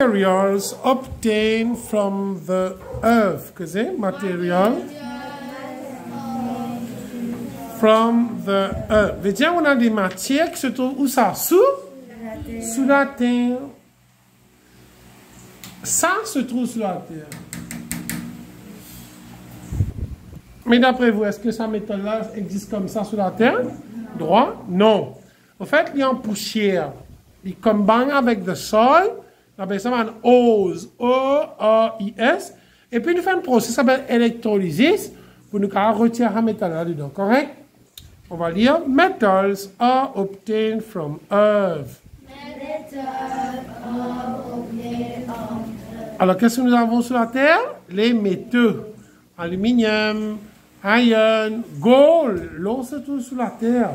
Materials obtained from the earth. Qu'est-ce que c'est? Material. From the earth. Veut dire on a des matières qui se trouvent où ça? Sous la terre. Ça se trouve sous la terre. Mais d'après vous, est-ce que cette méthode-là existe comme ça sous la terre? Droit? Non. En fait, il y a en poussière. Il combine avec le sol. On appelle ça un OIS. O-A-I-S. Et puis, nous faisons un processus qui s'appelle électrolysis pour nous retirer la métal là-dedans. Correct? On va lire. Metals are obtained from earth. Alors, qu'est-ce que nous avons sur la terre? Les métaux. Aluminium, iron, gold. L'eau se trouve sous la terre.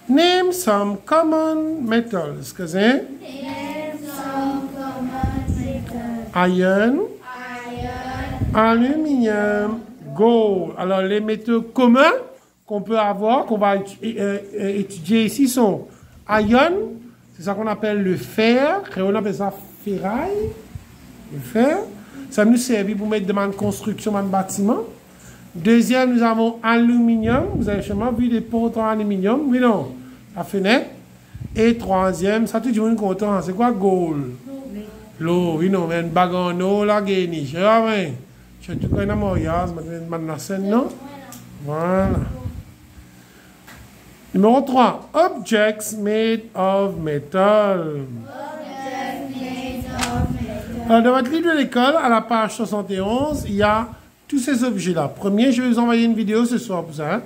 Name some common metals. Qu'est-ce que c'est? Name some common metals. Iron, aluminium, gold. Alors, les métaux communs qu'on peut avoir, qu'on va étudier ici, sont iron, c'est ça qu'on appelle le fer, on appelle ça ferraille, le fer. Ça nous sert pour mettre dans la construction d'un bâtiment. Deuxième, nous avons aluminium. Vous avez sûrement vu des portes en aluminium. Oui, non. La fenêtre. Et troisième, ça tout le monde content. C'est quoi gold? L'eau. Oui, non. Mais une bague en eau, la guéniche. Ah, oui. Je suis tout comme un mariage. Maintenant, c'est non? Voilà. Numéro 3. Objects made of metal. Alors, dans votre livre de l'école, à la page 71, il y a tous ces objets-là. Premier, je vais vous envoyer une vidéo ce soir pour ça.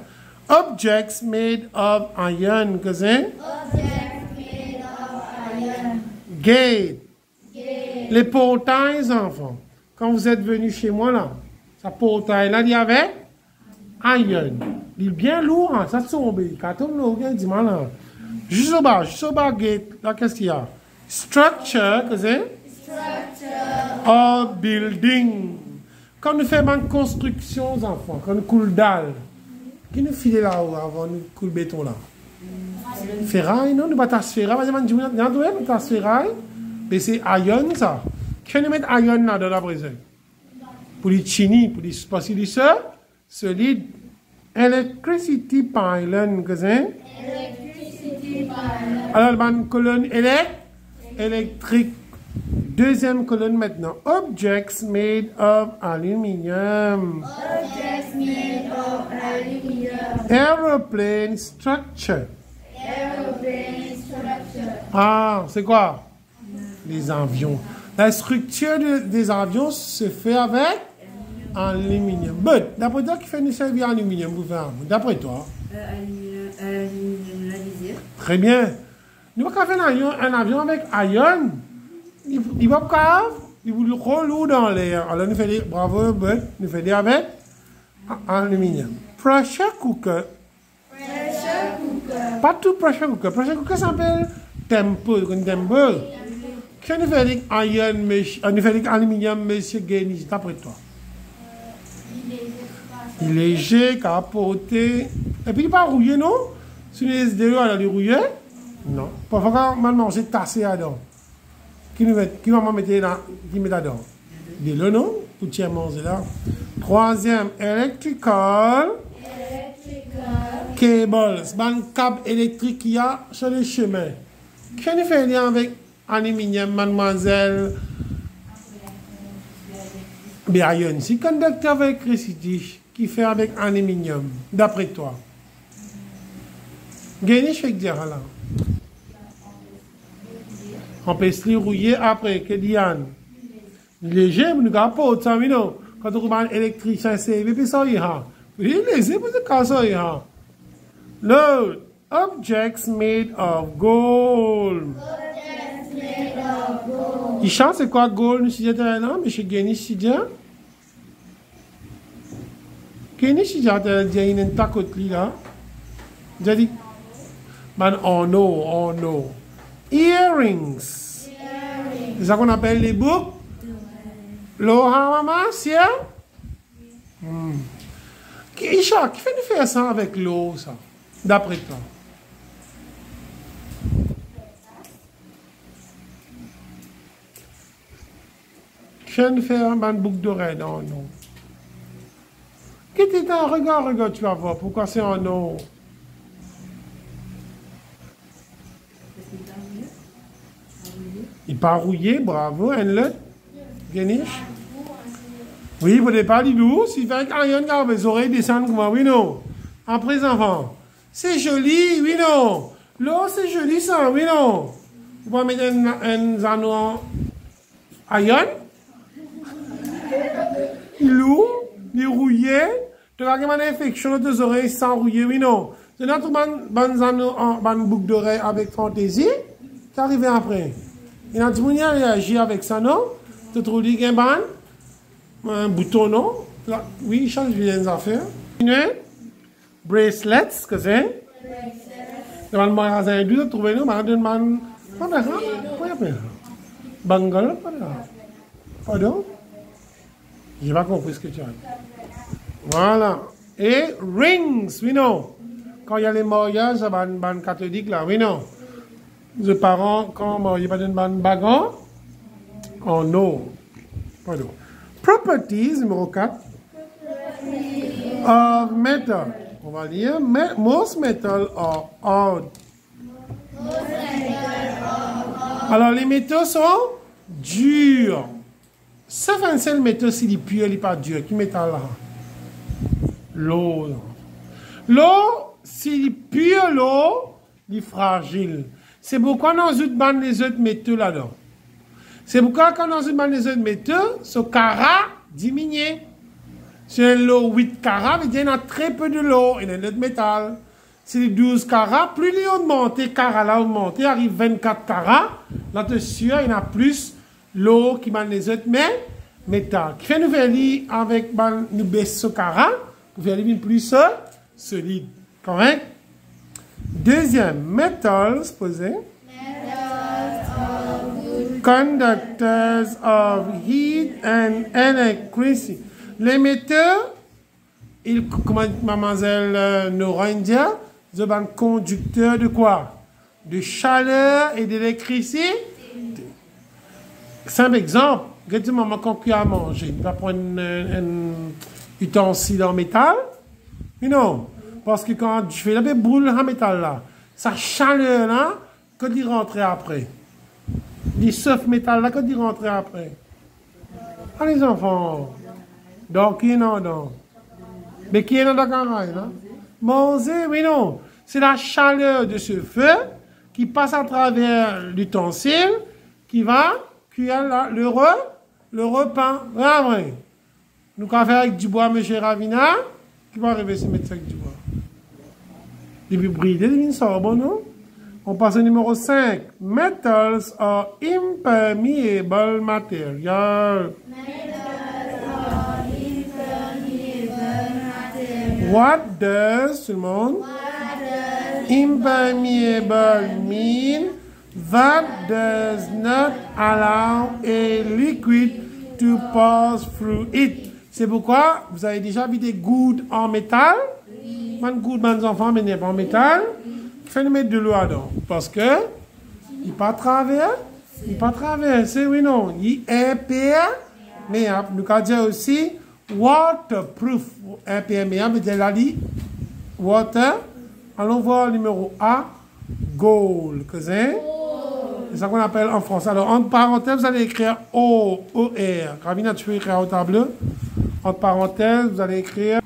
Objects made of iron. Qu'est-ce que c'est? Objects made of iron. Gate. Les portails, enfants. Quand vous êtes venus chez moi, là, ce portail-là, il y avait iron. Il est bien lourd, hein? Ça tombe. Quand on le dit mal, là. Juste au bas, gate. Là, qu'est-ce qu'il y a? Structure, qu'est-ce que c'est? Or building. Quand nous faisons une construction, enfants, quand nous coulons dalle, qui nous file là-haut avant nous couler béton là? Ferraille, non? Nous battons ferraille. Nous battons ferraille. Mais c'est iron, ça. Qui nous met iron là dans la brise? Pour les chini, pour les spacioliseurs, solide. Electricity pylon, qu'est-ce que c'est? Electricity pylon. Alors, une colonne électrique. Deuxième colonne maintenant. Objects made of aluminium. Objects made of aluminium. Aeroplane structure. Aeroplane structure. Ah, c'est quoi? Les avions. La structure des avions se fait avec aluminium. But, d'après toi, qui fait une servir aluminium pour faire? D'après toi? Aluminium, la visière. Très bien. Nous avons fait un avion avec iron. Il va pas il vous le roule dans l'air. Alors nous faisons des, bravo, but, nous faisons des avec aluminium. Pressure cooker. Pressure cooker. Pas tout pressure cooker. Pressure cooker s'appelle temple. Quand nous faisons iron, nous faisons aluminium, monsieur Guénis, d'après toi? Il est léger, capoté. Et puis il n'est pas rouillé, non? Si les SDE, elle est rouillée? Non. Parfois, quand on c'est tassé à dedans. Qui va mettre là-dedans? Des le non? Pour tiens manger là. Troisième, electrical cables. C'est un câble électrique qu'il y a sur les chemins. Qu'est-ce qu'on fait lien avec aluminium, mademoiselle? Bien, il y a un conducteur avec électricité qui fait avec aluminium, d'après toi. Gagnez, je vais dire là. On peut se rouiller après, que Diane. Léger, mais nous n'avons pas autant, mais non. Quand on regarde l'électricien, c'est puis ça y a. Oui, léger, parce que ça y a. Load. Objects made of gold. Objects made of gold. Il chante, c'est quoi gold, nous disons là, mais chez Guénis, si bien. Guénis, si bien, il y a une tacote là. J'ai dit, man, oh no. Earrings. C'est ça qu'on appelle les boucles. L'eau, maman, c'est Isha, qui fait nous faire ça avec l'eau, ça? D'après toi? Chaîne faire une boucle d'oreille. Non, non. Qu'est-ce que tu as? Regarde, regarde, tu vas voir. Pourquoi c'est en non? Il n'est pas rouillé, bravo, Anne-le. Genish. Oui, vous n'avez pas dit d'où. Si vous faites rien, les oreilles descendent comme moi, oui, non. Après, enfants. C'est joli, oui, non. L'eau, c'est joli, ça, oui, non. Vous pouvez mettre un anneau en iron. Il lourd, il est rouillé. Tu as une infection de tes oreilles sans rouiller, oui, non. C'est notre bon anneau en boucle d'oreille avec fantaisie. C'est arrivé après. Il y a des gens qui réagissent avec ça, non? Tu trouves qu'il y a un bouton, non? Oui, il change les affaires. Bracelets, que c'est? Dans le magasin, tu trouves nous, mais man, pas de ça. Bangal, pas de ça. Pardon? J'ai pas compris ce que tu as dit. Voilà. Et rings, oui, non. Quand il y a les mariages, ban catholique là, oui, non. Les parents, quand il n'y a pas de bagarre, oh non. Pardon. Properties, numéro 4. Of metal. On va dire, most metal are hard. Alors, les métaux sont durs. Sauf un seul métal, s'il est pur, il n'est pas dur. Qui métal là? L'eau. L'eau, s'il est pur, l'eau, il est fragile. C'est pourquoi dans une bande les autres métaux là-dedans. C'est pourquoi quand dans une bande les autres métaux, ce carat diminue. C'est l'eau 8 carats, il y en a très peu de l'eau, il y a de métal. C'est les 12 carats, plus les augmentés, carats là augmenté, arrive 24 carats. Là-dessus, il y en a plus l'eau qui mène les autres, mais métal. Qui fait nous faire avec nous baisse ce carat, nous faire plus solide. Correct? Deuxième, metals, posé. Conductors of heat and electricity. Les métaux, comme mademoiselle Norindia, ils sont conducteurs de quoi? De chaleur et d'électricité. Simple exemple, regardez maman quand tu as mangé, tu vas prendre un ustensile en métal, mais non, parce que quand tu fais la boule en métal là, sa chaleur là, quand il rentre après, les sauf métal là, quand il rentre après. Ah les enfants, donc qui est non, mais qui est dans la campagne là? Manger, oui non, c'est la chaleur de ce feu qui passe à travers l'ustensile qui va cuire le repas. Vraiment. Nous allons faire avec du bois, M. Ravina, qui va arriver à se mettre avec du bois. Depuis brider, il sort bon, non? On passe au numéro 5. Metals are impermeable material. What does, tout le monde? Impermeable mean? That does not allow a liquid to pass through it. C'est pourquoi vous avez déjà vu des gouttes en métal. Une goutte, mes enfants, mais n'est pas en métal. Faites mettre de l'eau dedans. Parce que il pas travers. Il pas traversé, oui, non. Il est imperméable. Mais nous avons dit aussi waterproof. Imperméable, mais elle a dit water. Allons voir le numéro A. Gold. C'est ça qu'on appelle en français. Alors, entre parenthèses, vous allez écrire O-E-R. Ravina, tu peux écrire au tableau. Entre parenthèses, vous allez écrire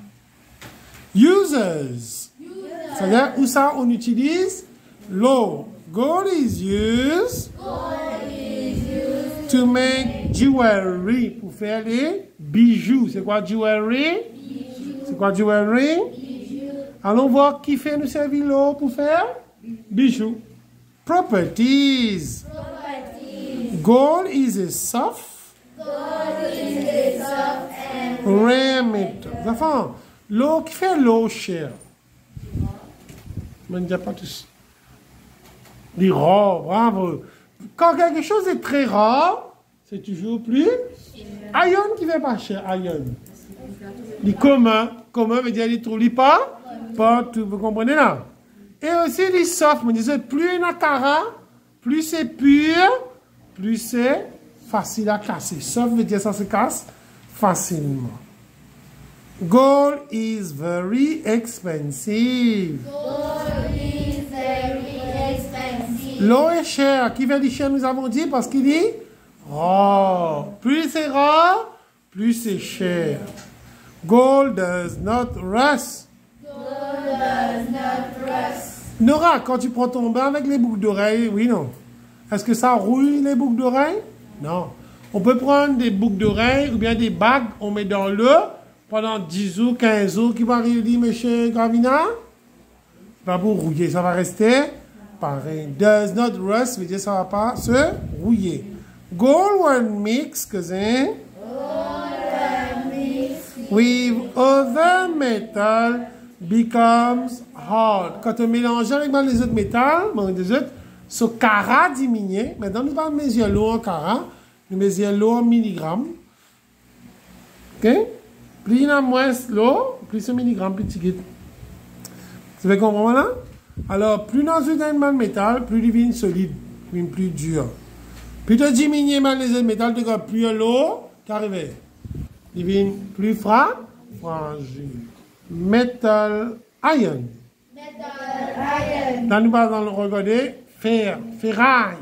users. C'est-à-dire, où ça on utilise l'eau. Gold is used to make jewelry. Pour faire les bijoux. C'est quoi jewelry? C'est quoi jewelry? Allons voir qui fait nous servir l'eau pour faire bijoux. Properties. Gold is a soft. Rare metal. Enfin, l'eau qui fait l'eau chère. Je ne dis pas tous. Les rares, bravo. Quand quelque chose est très rare, c'est toujours plus. Iron qui ne fait pas cher, iron. Les communs veut dire les trous, les pas tout, vous comprenez là? Et aussi les soft, on disait plus il y a cara, plus c'est pur, plus c'est facile à casser. Sauf veut dire ça se casse facilement. Gold is very expensive. Gold is very expensive. L'eau est chère. Qui veut dire cher, nous avons dit, parce qu'il dit rare. Plus c'est rare, plus c'est cher. Gold does not rust. Gold does not rust. Nora, quand tu prends ton bain avec les boucles d'oreilles, oui, non. Est-ce que ça rouille les boucles d'oreilles? Non. On peut prendre des boucles d'oreilles ou bien des bagues, on met dans l'eau pendant 10 jours, 15 jours. Qui va dire, monsieur Gravina? Pas pour rouiller, ça va rester pareil. Does not rust, veut dire ça va pas se rouiller. Gold when mixed, cousin, with other metal becomes hard. Quand on mélange avec les autres métals, les autres, ce cara diminue. Maintenant, nous allons mesurer l'eau en cara, nous mesurons l'eau en milligrammes. Ok? Plus il y a moins l'eau, plus ce milligramme, plus petit. Vous avez compris là? Alors, plus dans un métal, plus il devient solide, plus dur. Plus tu diminues les autres métals, tu as plus l'eau qui arrive. Il devient plus fragile. Metal iron. Là, nous allons regarder ferraille.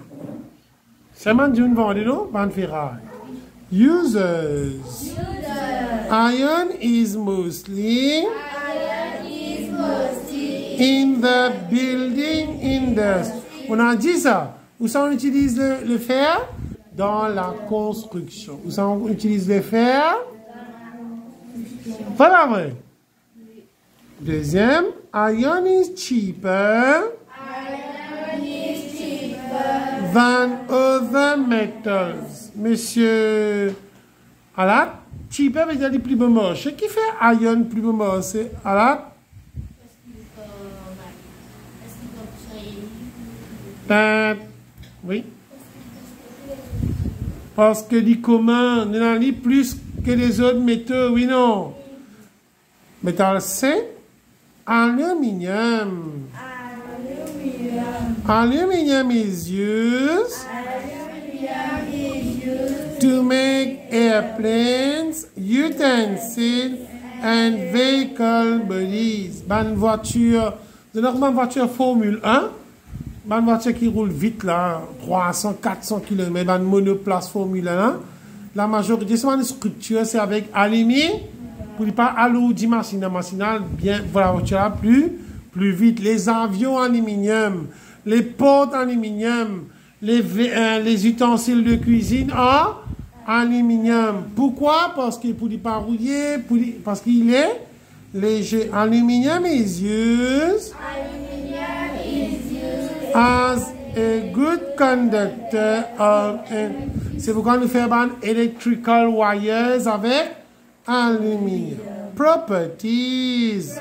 C'est même d'une vente, non? Pas de ferraille. Users. Iron is mostly in the building industry. On a dit ça. Où ça on utilise le fer? Dans la construction. Où ça on utilise le fer? Voilà, vrai. Deuxième, iron is cheaper than other metals. Monsieur Alat, cheaper veut dire plus moche. Ce qui fait iron plus moche, c'est Alat? Oui. Parce que les communs n'en plus que les autres métaux, oui, non. Métal C, aluminium. Aluminium is used to make airplanes, utensils, and vehicle bodies. Une voiture, de normalement voiture Formule 1, une voiture qui roule vite là, 300, 400 km, une monoplace Formule 1. La majorité de structures, c'est avec aluminium. Pour ne pas alourdir machine bien, voilà, la voiture plus vite. Les avions aluminium, les portes aluminium, les ustensiles de cuisine en aluminium. Pourquoi? Parce qu'il ne pas rouiller, parce qu'il est léger. Aluminium is used as a good conductor of. C'est pourquoi nous faisons electrical wires avec aluminium. Properties.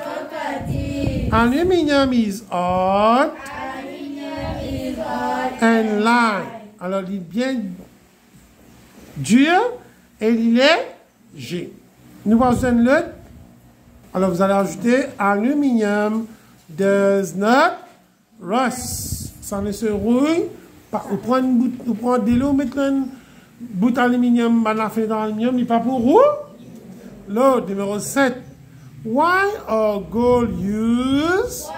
Aluminium is hard and light. Alors, il est bien dur et il est léger. Nous passons l'autre. Alors, vous allez ajouter aluminium does not rust. Ça ne se rouille pas. Vous prenez de l'eau, mettez un bout d'aluminium, dans la fin d'aluminium, il n'est pas pour vous. L'autre, numéro 7. Why are gold used?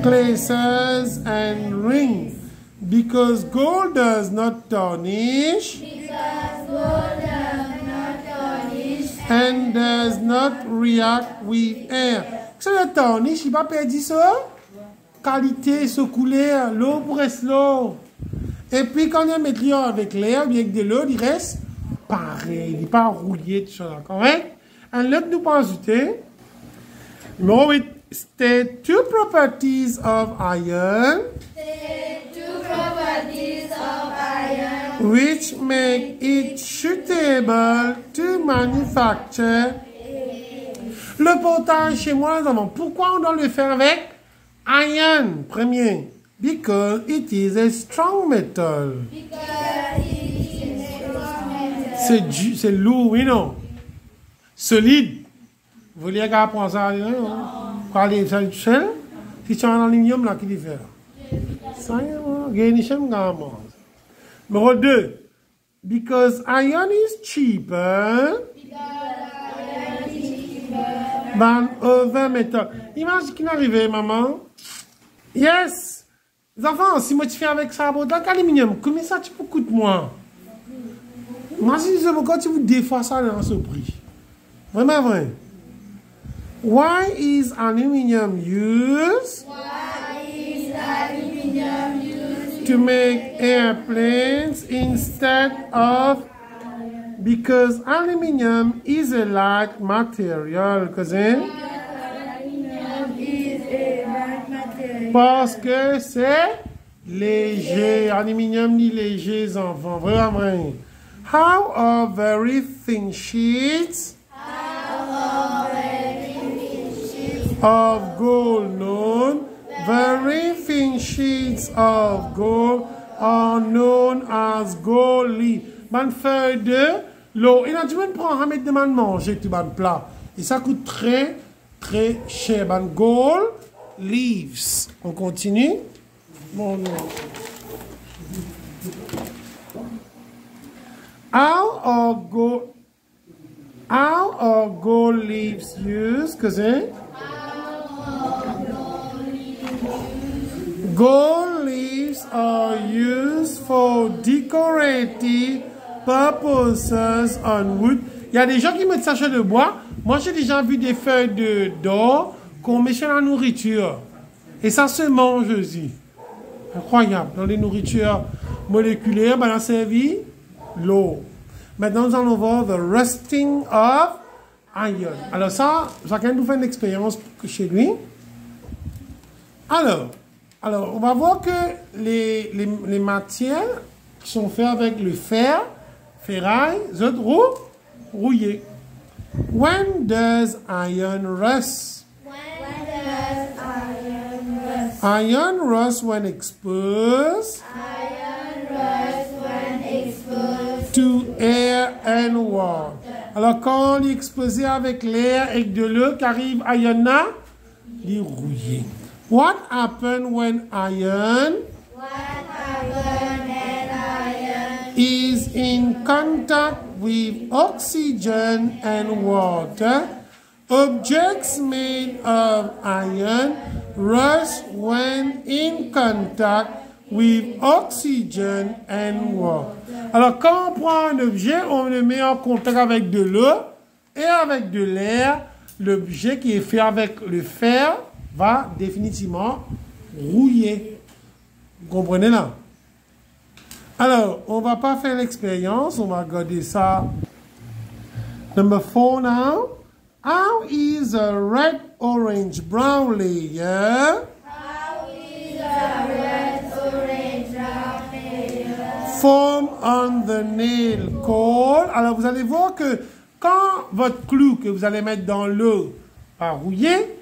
Necklaces and rings. Because gold does not tarnish. And does not react with air. Ça le tarnish, il va perdre ça. Qualité, se couler, l'eau pour rester l'eau. Et puis quand on met l'eau avec l'air, bien que de l'eau, il reste pareil, il n'est pas rouillé, tout ça, correct? Et l'autre, nous pas ajouter. Numéro 8, state two properties of iron. Which make it suitable to manufacture. Le potage chez moi, nous avons. Pourquoi on doit le faire avec iron? Premier, because it is a strong metal. C'est lourd, oui, non? Solide. Vous voulez apprendre ça? Pour aller tout seul? Si tu as un aluminium, là, qui diffère? Ça y est, gagnez, Numéro 2. Because iron is cheaper than other metal. Imagine qu'il est arrivé, maman. Yes. Les enfants, si moi tu fais avec ça, donc aluminium, combien ça tu peux coûter moins? Imagine pourquoi tu vous défends ça dans ce prix. Vraiment vrai. Why is aluminium used? Why is aluminum used To make airplanes instead of, because aluminium is a light material, cousin. Aluminum is a light material. Parce que c'est léger. Aluminium ni léger, enfants. Vraiment vrai. How are very thin sheets of gold known? Very thin sheets of gold are known as gold leaf. Ban feuille de l'eau. Et là, tu peux prendre, mettre de manger, tu ban plat. Et ça coûte très, très cher. Ban gold leaves. On continue. Bon, non. How are gold leaves used, cousin? Gold leaves are used for decorative purposes on wood. Il y a des gens qui mettent sachet de bois. Moi, j'ai déjà vu des feuilles d'or qu'on met sur la nourriture. Et ça se mange aussi. Incroyable. Dans les nourritures moléculaires, ben, on a servi l'eau. Maintenant, nous allons voir the rusting of iron. Alors ça, chacun nous fait une expérience chez lui. Alors, on va voir que les matières qui sont faites avec le fer, ferraille, rouillé. When does iron rust? When does iron rust? Iron rust when exposed Iron rust when exposed to air and water. Alors, quand on est exposé avec l'air et de l'eau qu'arrive iron, il est rouillé. What happened when iron is in contact with oxygen and water? Objects made of iron rust when in contact with oxygen and water. Alors, quand on prend un objet, on le met en contact avec de l'eau et avec de l'air. L'objet qui est fait avec le fer va définitivement rouiller. Vous comprenez là? Alors, on va pas faire l'expérience, on va regarder ça. Number 4 now. How is a red, orange, brown layer formed on the nail called? Alors, vous allez voir que quand votre clou que vous allez mettre dans l'eau va rouiller,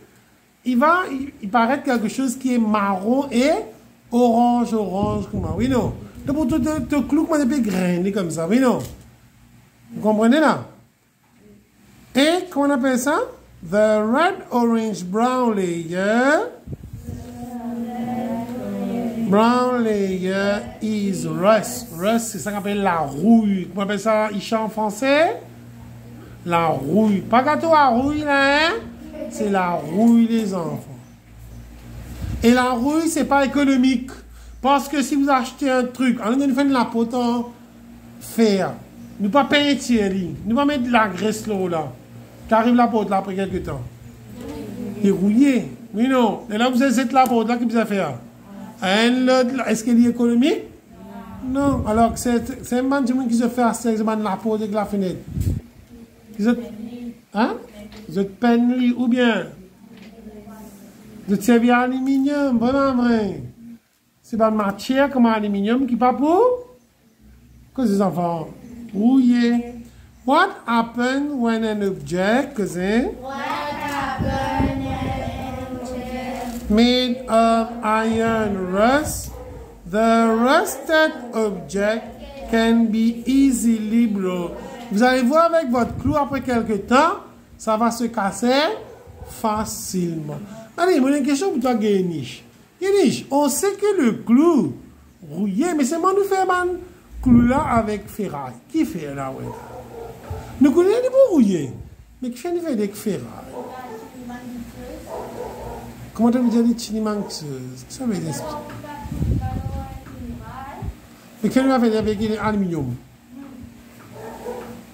il paraît quelque chose qui est marron et orange, comment? Oui, non? Donc, pour tout clou, comment on peut grainer comme ça? Oui, non? Vous comprenez là? Et, comment on appelle ça? The red, orange, brown layer. Brown layer is rust. Rust, c'est ça qu'on appelle la rouille. Comment on appelle ça ici en français? La rouille. Pas gâteau à rouille, là, hein? C'est la rouille des enfants. Et la rouille, c'est pas économique. Parce que si vous achetez un truc, on a fait de la pote en fer. Nous pas peindre, nous pas mettre de la graisse là. Qu'arrive la pote là après quelques temps. Il est rouillé. Oui, non. Et là, vous avez cette la pote là qui vous a fait. Est-ce qu'elle est économique? Non. Alors, c'est un man qui se fait c'est la pote avec la fenêtre. Hein? Vous êtes penny ou bien vous êtes servi à aluminium, vraiment vrai. C'est pas une matière comme aluminium qui pas pour que les enfants rouillés. What happened when an object, cousin, made of iron rust? The rusted object can be easily broken. Vous allez voir avec votre clou après quelques temps, ça va se casser facilement. Allez, moi, j'ai une question pour toi, Guéniche. Guéniche, on sait que le clou rouillé, mais c'est moi nous faire un clou là avec ferraille. Qui fait là, ouais? Nous connaissons les brouillés. Mais qui fait avec ferraille? Comment tu veux dire les chinimanxeuses? Ça veut dire ça. Mais qu'est-ce qu'on fait avec l'aluminium?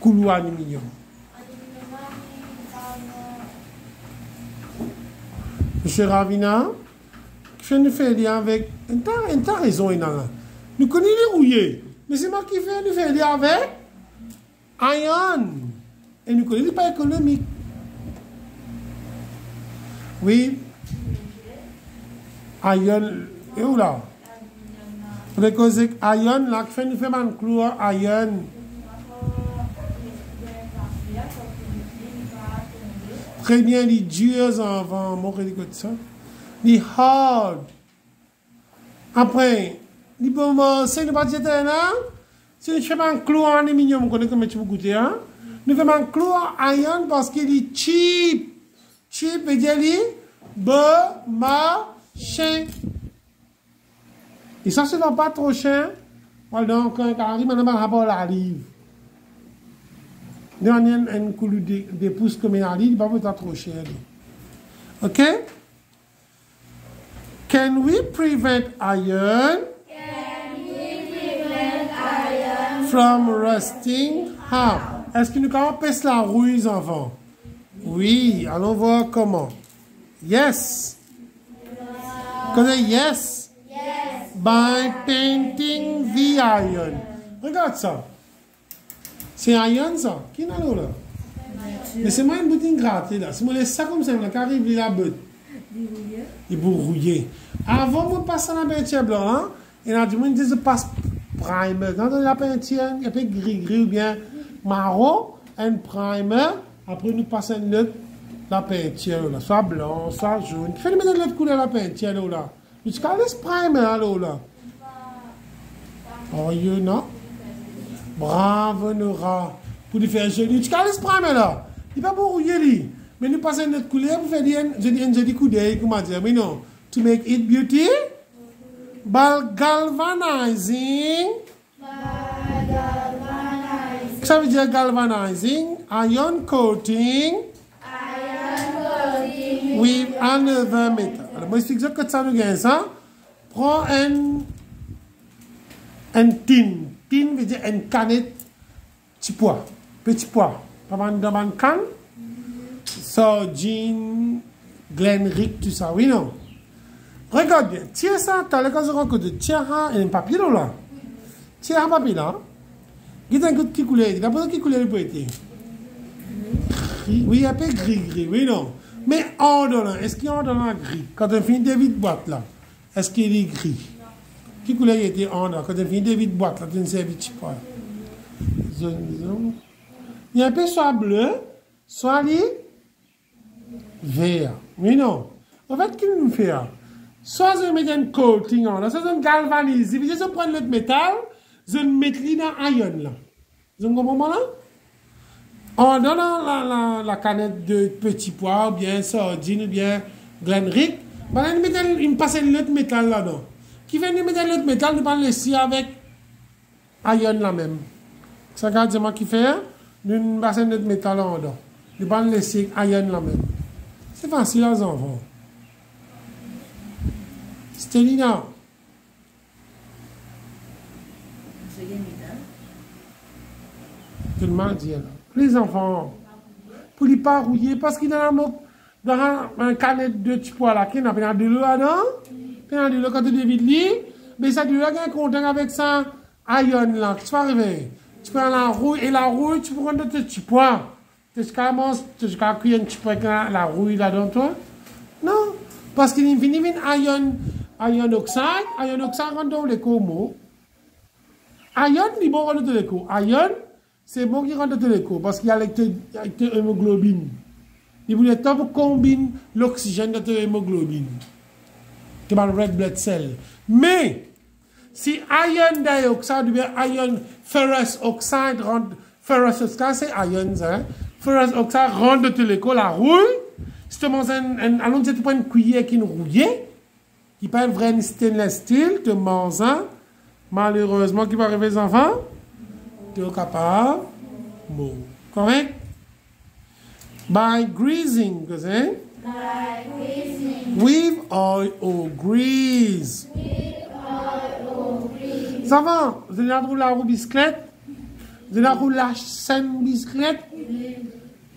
Coulou aluminium. Monsieur Ravina, je ne fais rien avec. Tu as raison, Inana. Nous connaissons les rouillés. Mais c'est moi qui fais, nous faisons avec iron. Et nous connaissons pas économique. Oui. Iron. Et où là? Parce que iron, là, qui fait nous faire un clou iron. Très bien, les durs avant, mon rédigo de ça. Les hard. Après, les moments, c'est le bâtiment là. Si nous faisons un clou en aluminium, on connaît comment tu peux goûter, hein. Nous faisons un clou en iron parce qu'il est cheap. Cheap veut dire machin. Et ça, ce n'est pas trop cher. Voilà, donc, quand on arrive, on a un rapport à la livre. Nous avons un coup de pouces comme un livre, il ne va pas être trop cher. OK? Can we prevent iron from rusting? How? Est-ce que nous pouvons empêcher la rouille, enfants? Oui, allons voir comment. Yes. Yes. By painting the iron. Regarde ça. C'est iron ça. Qui n'a là? Mais c'est moi une boutique grattée là. Si je laisse ça comme ça, il arrive la botte. Il faut rouiller. Avant de passer à la peinture blanche, il a dit que je passe primer. Quand on a la peinture, il y a un gris ou bien marron, un primer. Après, nous passons la peinture, là, soit blanc, soit jaune. Il faut mettre l'autre couleur de la peinture là. Tu as le primer là. Oh, you know. Bravo, Nora. Pour lui faire joli. Tu as le primer là. Il ne va pas rouiller lui. Mais nous passons notre couleur pour faire un joli coup d'œil, comment dire, mais non. To make it beauty, by galvanizing. Ça veut dire galvanizing, iron coating with another metal. Alors, moi, je t'explique que ça nous gagne ça. Prends un tin. Tin veut dire une canette, petit pois. Dans une canne. Sardine, Glenrick, tout ça, oui, non? Regarde bien, tiens ça, tu as le cas de rencontre, tiens un papier là. Tiens un papier là. Il y a un coup qui coulait, il y a pas qui coulait le poété. Oui, un peu gris, oui, non? Mais en donnant, est-ce qu'il y a en donnant gris? Quand on finit David boîte là, est-ce qu'il est gris? Qui coulait il était en donnant? Quand on finit David boîte là, tu ne sais pas. Il y a un peu soit bleu, soit vert. Oui, non. En fait, qu'est-ce qu'on fait? Soit je mets un coating en là, soit je galvanise. Si je prends le métal, je mets dans iron là. Vous comprenez là? En donnant la canette de petits pois, ou bien sardine, ou bien Glenrick, il passe l'autre métal là-dedans. Qui vient de mettre l'autre métal, nous allons laisser avec iron là même. Ça regarde moi qui fait, nous passons l'autre métal en dedans. Nous allons laisser iron là même. C'est facile les enfants. Stélina. Tout le monde dit là. Les enfants, pour ne pas rouiller, parce qu'il y a un canette de petits pois là, qui n'a pas de l'eau là-dedans, puis il y a de l'eau quand tu dévides lui, mais ça de l'eau qui est content avec ça, iron là, qui va arriver. Tu prends la rouille, et la rouille, tu prends de petits pois. Tu as cuire un petit peu la rouille là-dedans, toi? Non, parce qu'il finit iron oxide rentre dans l'écho mot. Iron, il rentre dans l'écho. Iron, c'est bon qui rentre dans l'écho, parce qu'il y a l'hémoglobine. Il voulait temps pour combiner l'oxygène de l'hémoglobine. C'est le red blood cell. Mais, si iron dioxide ou bien iron ferrous oxide rentre, ferrous oxide c'est iron, hein? Ferrous oxide rentre dans l'écho, la rouille. Si tu manges allons dire, tu prends une cuillère qui est rouillée, qui n'est pas un vrai stainless steel, tu manges Malheureusement, qui va arriver les enfants? Tu es capable? Bon. Correct? By greasing, cousin. By greasing. With oil or grease. With oil or grease. Ça va? Vous allez rouler la bicyclette? Vous allez rouler la scène bicyclette?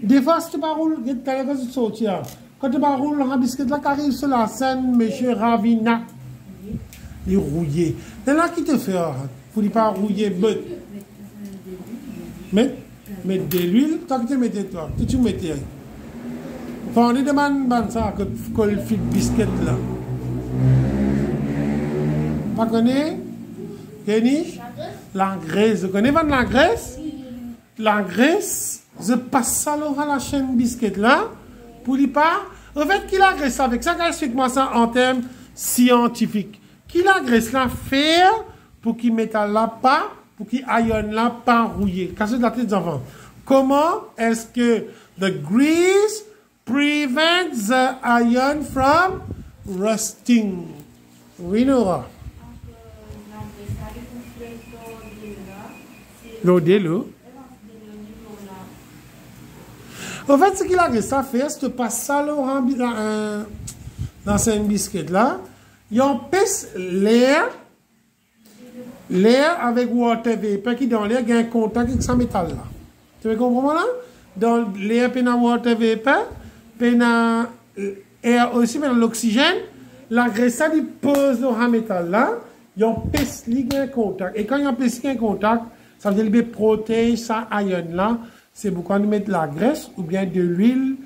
Des fois, si tu ne roules pas, tu sortir. Quand tu ne roules la bicyclette, là, qui arrive sur la scène, monsieur Ravina, il est rouillé. C'est là qui te fait, pour ne pas rouiller, mettre de l'huile, toi que tu mettais toi, que tu mettais. Enfin, on demande ça, que le fit biscuit là. Vous connaissez? Kenny? La graisse. Vous connaissez la graisse? La graisse, je passe ça à la chaîne biscuit là, pour ne pas. En fait, qui la graisse avec ça? Explique-moi ça en termes scientifiques. Qui la graisse là faire pour qu'il mette là pas, pour qu'il aille là pas rouillé? Cassez la tête des enfants. Comment est-ce que the grease prevents the iron from rusting? Oui, Nora. L'eau de l'eau. En fait, ce qu'il a ça fait, c'est que passe ça dans ce biscuit là. Il empêche l'air avec water vapor qui dans l'air, il y a un contact avec ce métal là. Tu veux comprendre là? Dans l'air, il y a water vapor, il y a l'air aussi, mais l'oxygène, la graisse, il pose dans le métal là, il empêche un contact. Et quand il empêche un contact, ça veut dire qu'il protège ça iron là. C'est pourquoi nous mettons la graisse ou bien de l'huile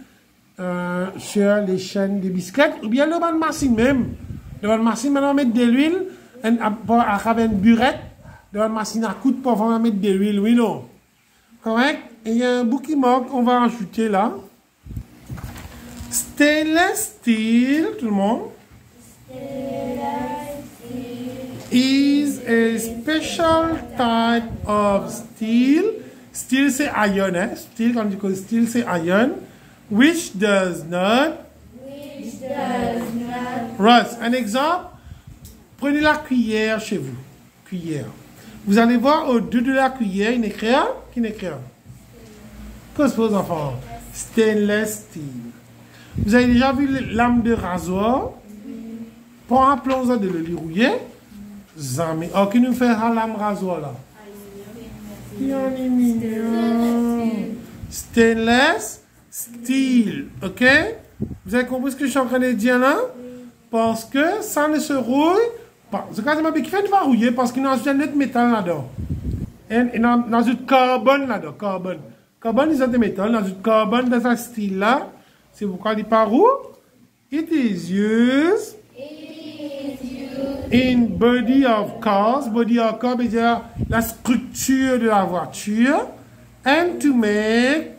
sur les chaînes des bicyclettes ou bien le ban de machine même. Le ban de machine, maintenant, on met de l'huile avec une burette. Le ban de machine à coup de poivre, on va mettre de l'huile, oui, non. Correct? Et il y a un bout qui manque, on va ajouter là. Stainless steel, tout le monde. Is a special type of steel. Steel, c'est iron, hein? Steel, quand on dit steel, c'est iron. Which does not rust. Un exemple, prenez la cuillère chez vous. Cuillère. Vous allez voir au-dessus de la cuillère, une écrire. Qui écrit? Qu'est-ce que vous enfants? Stainless steel. Vous avez déjà vu les lames de rasoir? Pour un plomb de le rouiller. Zami. Oh, qui nous fait la lame rasoir là? Stainless steel, ok? Vous avez compris ce que je suis en train de dire là? Parce que ça ne se rouille pas. C'est quasiment qui fait de pas rouiller parce qu'il y a un net métal là-dedans. Et dans du carbone là-dedans. Carbone, c'est des métals. Dans du carbone, dans ce style là. C'est pourquoi il pas roux. It is used in body of cars. Body of cars veut dire la structure de la voiture. And to make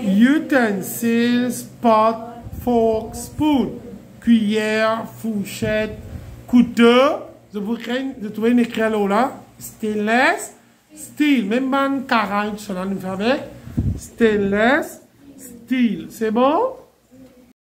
utensils, pot, fork, spoon. Cuillère, fourchette, couteau. Je vous trouve une écrit là. Stainless steel. Même ban 40, cela nous fait avec. Stainless steel. C'est bon?